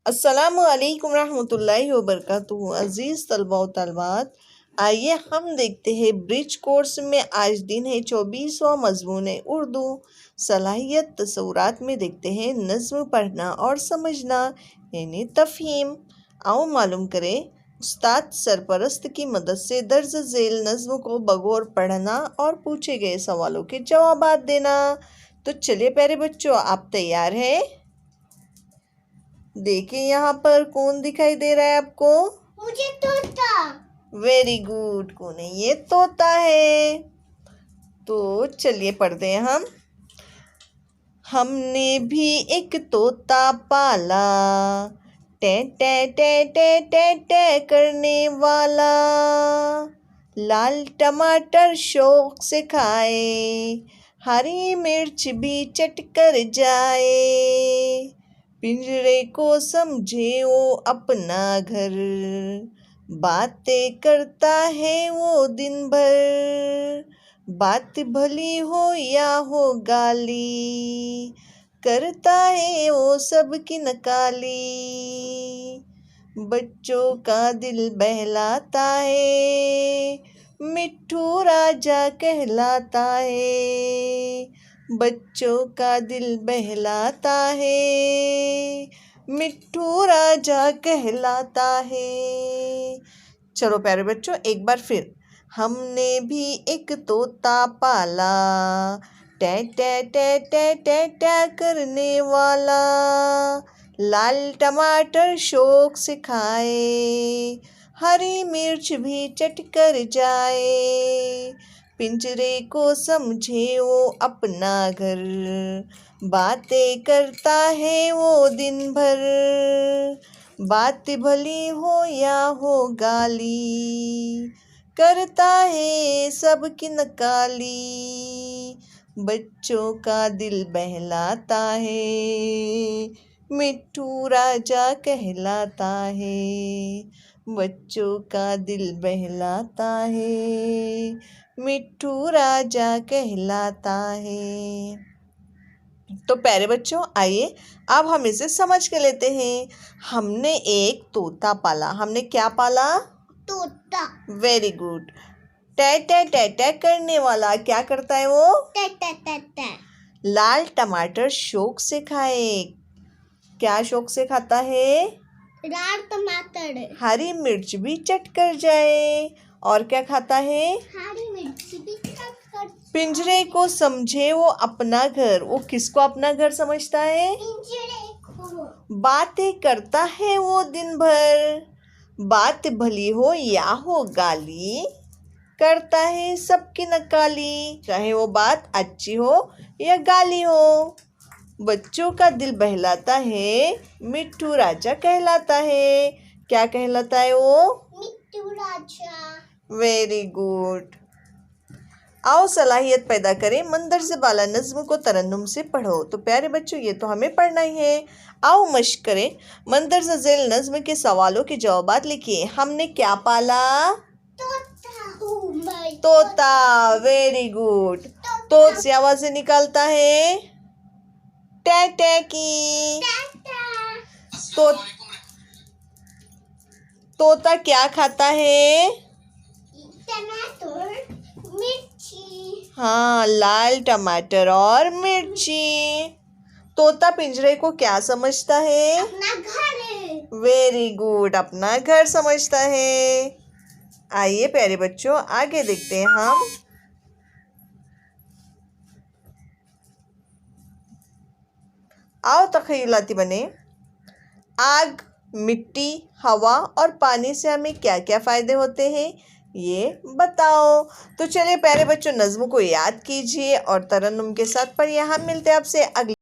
अस्सलामु अलैकुम रहमतुल्लाहि व बरकातुहू। अज़ीज़ तलबा व तलबात, आइए हम देखते हैं ब्रिज कोर्स में आज दिन है 24वां मज़मून है उर्दू सलाहियत तसव्वुरात में देखते हैं नज़्म पढ़ना और समझना यानी तफ़हीम। आओ मालूम करें उस्ताद सरपरस्त की मदद से दर्ज झेल नज़्म को बगौर पढ़ना और पूछे गए सवालों के जवाबात देना। तो चलिए प्यारे बच्चों, आप तैयार हैं? देखिए यहाँ पर कौन दिखाई दे रहा है आपको? मुझे तोता। Very good. कौन है ये? तोता है। तो चलिए पढ़ते हैं हम। हमने भी एक तोता पाला, टे टे टे टे टे टे करने वाला, लाल टमाटर शौक से खाए, हरी मिर्च भी चट कर जाए, पिंजरे को समझे वो अपना घर, बातें करता है वो दिन भर, बात भली हो या हो गाली, करता है वो सबकी नकाली, बच्चों का दिल बहलाता है, मिट्ठू राजा कहलाता है, बच्चों का दिल बहलाता है, मिट्ठू राजा कहलाता है। चलो प्यारे बच्चों, एक बार फिर। हमने भी एक तोता पाला, टे टे टे टे टे टे करने वाला, लाल टमाटर शौक से खाए, हरी मिर्च भी चट कर जाए, पिंजरे को समझे वो अपना घर, बातें करता है वो दिन भर, बात भली हो या हो गाली, करता है सबकी नकाली, बच्चों का दिल बहलाता है, मिट्ठू राजा कहलाता है, बच्चों का दिल बहलाता है, मिट्ठू राजा कहलाता है। तो प्यारे बच्चों, आइए अब हम इसे समझ के लेते हैं। हमने एक तोता पाला। हमने क्या पाला? तोता। Very good. टे टे टे टे करने वाला क्या करता है वो? टे टे टे टे। लाल टमाटर शौक से खाए। क्या शौक से खाता है? लाल टमाटर। हरी मिर्च भी चट कर जाए। और क्या खाता है? हरी मिर्च भी चट कर। पिंजरे को समझे वो अपना घर। वो किसको अपना घर समझता है? पिंजरे को। बातें करता है वो दिन भर, बात भली हो या हो गाली, करता है सबकी नकाली, चाहे वो बात अच्छी हो या गाली हो, बच्चों का दिल बहलाता है, मिट्ठू राजा कहलाता है। क्या कहलाता है वो? मिट्ठू राजा। Very good. आओ सलाहियत पैदा करें, मंदर से बाला नज़्म को तरन्नुम से पढ़ो। तो प्यारे बच्चों, ये तो हमें पढ़ना ही है। आओ मश्क करें। मंदर से झेल नज़्म के सवालों के जवाबात लिखिए। हमने क्या पाला? तोता। Very good. तो से आवाज़ें निकालता है टे टे की। तो तोता क्या खाता है? टमाटर, मिर्ची। हाँ, लाल टमाटर और मिर्ची। तोता पिंजरे को क्या समझता है? अपना घर। वेरी गुड, अपना घर समझता है। आइए प्यारे बच्चों, आगे देखते हैं हम। आओ तख़य्युलाती बने। आग, मिट्टी, हवा और पानी से हमें क्या क्या फ़ायदे होते हैं, ये बताओ। तो चलिए प्यारे बच्चों, नज़्म को याद कीजिए और तरन्नुम के साथ पढ़िए। हम मिलते हैं आपसे अगले